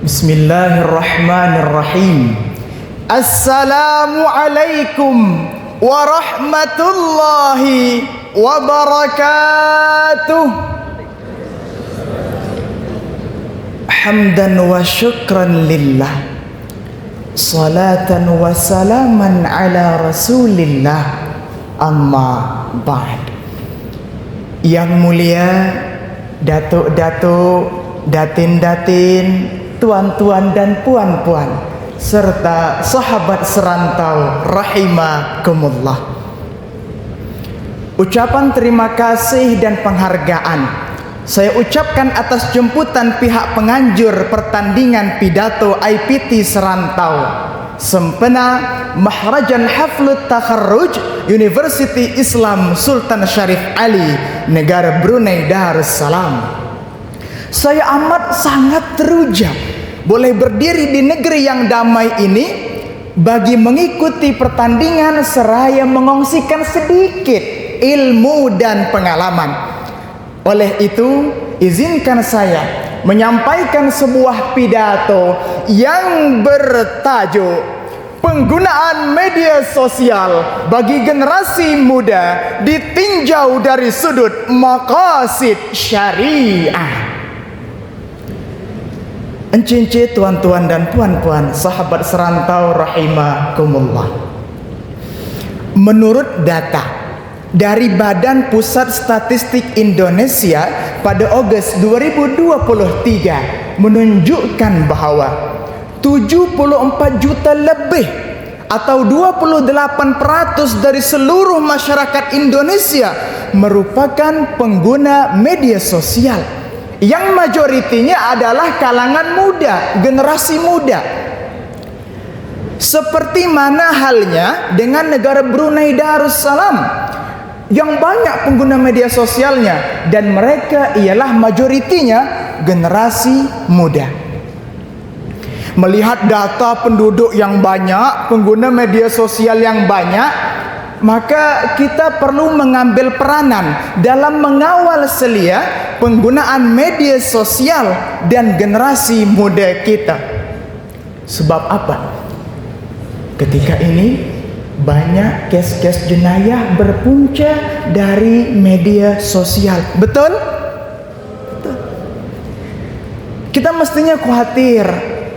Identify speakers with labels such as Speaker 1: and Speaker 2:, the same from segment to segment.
Speaker 1: Bismillahirrahmanirrahim. Assalamualaikum warahmatullahi wabarakatuh. Hamdan wa syukran lillah, salatan wa salaman ala rasulillah, amma ba'd. Yang mulia datuk-datuk, datin-datin, tuan-tuan dan puan-puan, serta sahabat serantau rahimakumullah. Ucapan terima kasih dan penghargaan saya ucapkan atas jemputan pihak penganjur pertandingan pidato IPT serantau sempena Mahrajan Haflut Takharruj University Islam Sultan Syarif Ali, negara Brunei Darussalam. Saya amat sangat teruja boleh berdiri di negeri yang damai ini bagi mengikuti pertandingan seraya mengongsikan sedikit ilmu dan pengalaman. Oleh itu, izinkan saya menyampaikan sebuah pidato yang bertajuk penggunaan media sosial bagi generasi muda ditinjau dari sudut maqasid syariah. Encece tuan-tuan dan puan-puan, sahabat serantau rahimakumullah. Menurut data dari Badan Pusat Statistik Indonesia pada Agustus 2023 menunjukkan bahwa 74 juta lebih atau 28% dari seluruh masyarakat Indonesia merupakan pengguna media sosial, yang majoritinya adalah kalangan muda, generasi muda. Seperti mana halnya dengan negara Brunei Darussalam yang banyak pengguna media sosialnya, dan mereka ialah majoritinya generasi muda. Melihat data penduduk yang banyak, pengguna media sosial yang banyak, maka kita perlu mengambil peranan dalam mengawal selia penggunaan media sosial dan generasi muda kita. Sebab apa? Ketika ini banyak kes-kes jenayah berpunca dari media sosial. Betul? Betul. Kita mestinya khawatir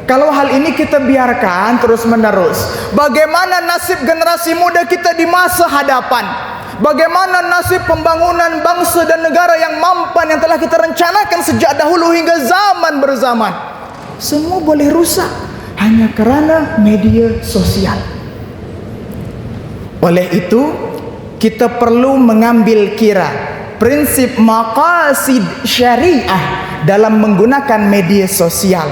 Speaker 1: kalau hal ini kita biarkan terus-menerus. Bagaimana nasib generasi muda kita di masa hadapan? Bagaimana nasib pembangunan bangsa dan negara yang mampan yang telah kita rencanakan sejak dahulu hingga zaman berzaman? Semua boleh rusak hanya kerana media sosial. Oleh itu, kita perlu mengambil kira prinsip maqasid syariah dalam menggunakan media sosial.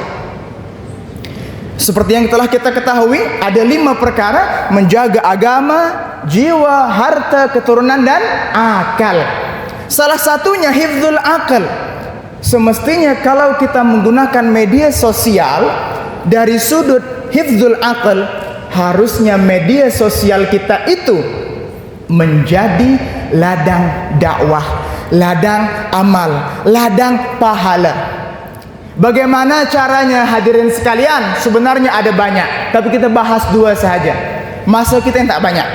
Speaker 1: Seperti yang telah kita ketahui, ada 5 perkara: menjaga agama, jiwa, harta, keturunan, dan akal. Salah satunya hifdzul akal. Semestinya kalau kita menggunakan media sosial dari sudut hifdzul akal, harusnya media sosial kita itu menjadi ladang dakwah, ladang amal, ladang pahala. Bagaimana caranya hadirin sekalian? Sebenarnya ada banyak, tapi kita bahas 2 saja. Masa kita yang tak banyak.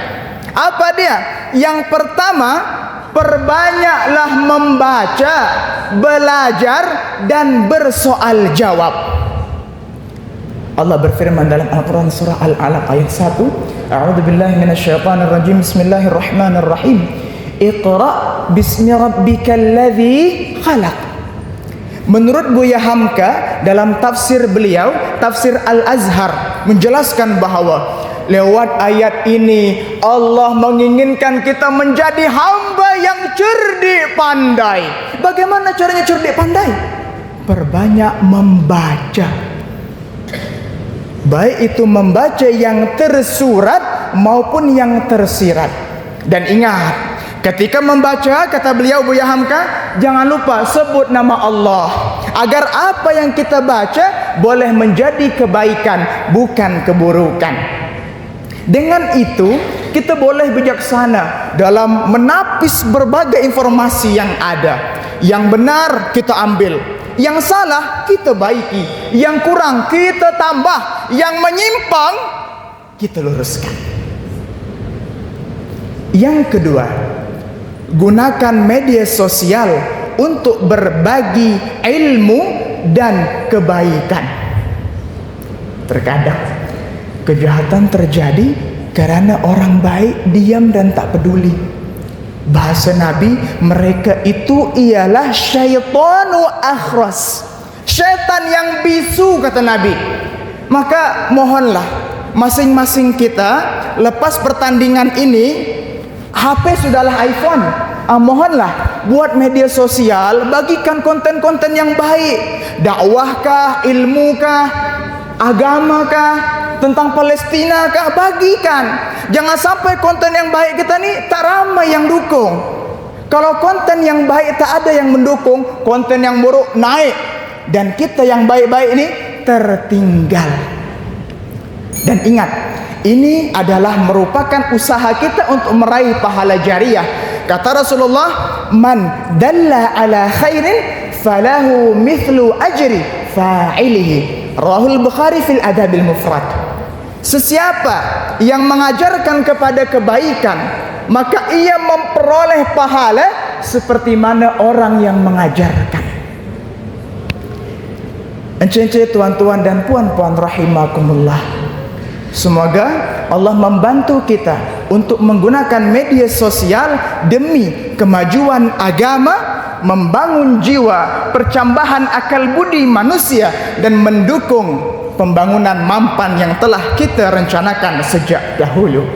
Speaker 1: Apa dia? Yang pertama, perbanyaklah membaca, belajar, dan bersoal jawab. Allah berfirman dalam Al-Quran surah Al-Alaq ayat 1, A'udzubillahi minasyaitonirrajim, Bismillahirrahmanirrahim. Iqra bismi rabbikal ladzi khalaq. Menurut Buya Hamka dalam tafsir beliau, tafsir Al-Azhar, menjelaskan bahawa lewat ayat ini Allah menginginkan kita menjadi hamba yang cerdik pandai. Bagaimana caranya cerdik pandai? Perbanyak membaca. Baik itu membaca yang tersurat maupun yang tersirat. Dan ingat, ketika membaca, kata beliau Buya Hamka, jangan lupa sebut nama Allah, agar apa yang kita baca boleh menjadi kebaikan, bukan keburukan. Dengan itu kita boleh bijaksana dalam menapis berbagai informasi yang ada. Yang benar kita ambil, Yang salah kita baiki, yang kurang kita tambah, yang menyimpang kita luruskan. Yang kedua, gunakan media sosial untuk berbagi ilmu dan kebaikan. Terkadang kejahatan terjadi karena orang baik diam dan tak peduli. Bahasa Nabi, mereka itu ialah syaitanu akhras, syaitan yang bisu, kata Nabi. Maka mohonlah masing-masing kita lepas pertandingan ini, HP sudahlah iPhone, mohonlah buat media sosial, bagikan konten-konten yang baik, dakwahkah, ilmukah, agamakah, tentang Palestina kah, bagikan. Jangan sampai konten yang baik kita ni tak ramai yang dukung. Kalau konten yang baik tak ada yang mendukung, konten yang buruk naik, dan kita yang baik-baik ini tertinggal. Dan ingat, ini adalah merupakan usaha kita untuk meraih pahala jariah. Kata Rasulullah, man dalla ala khairin falahu mithlu ajri fa'ilihi. Rahul Bukhari fil Adabil Mufrad. Sesiapa yang mengajarkan kepada kebaikan, maka ia memperoleh pahala seperti mana orang yang mengajarkan. Encik-encik, tuan-tuan dan puan-puan rahimakumullah, semoga Allah membantu kita untuk menggunakan media sosial demi kemajuan agama, membangun jiwa, percambahan akal budi manusia, dan mendukung pembangunan mampan yang telah kita rencanakan sejak dahulu.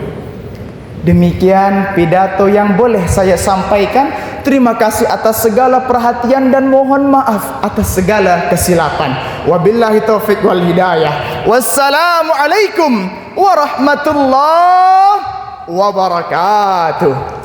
Speaker 1: Demikian pidato yang boleh saya sampaikan. Terima kasih atas segala perhatian dan mohon maaf atas segala kesilapan. Wabillahi taufiq wal hidayah. Wassalamualaikum warahmatullahi wabarakatuh.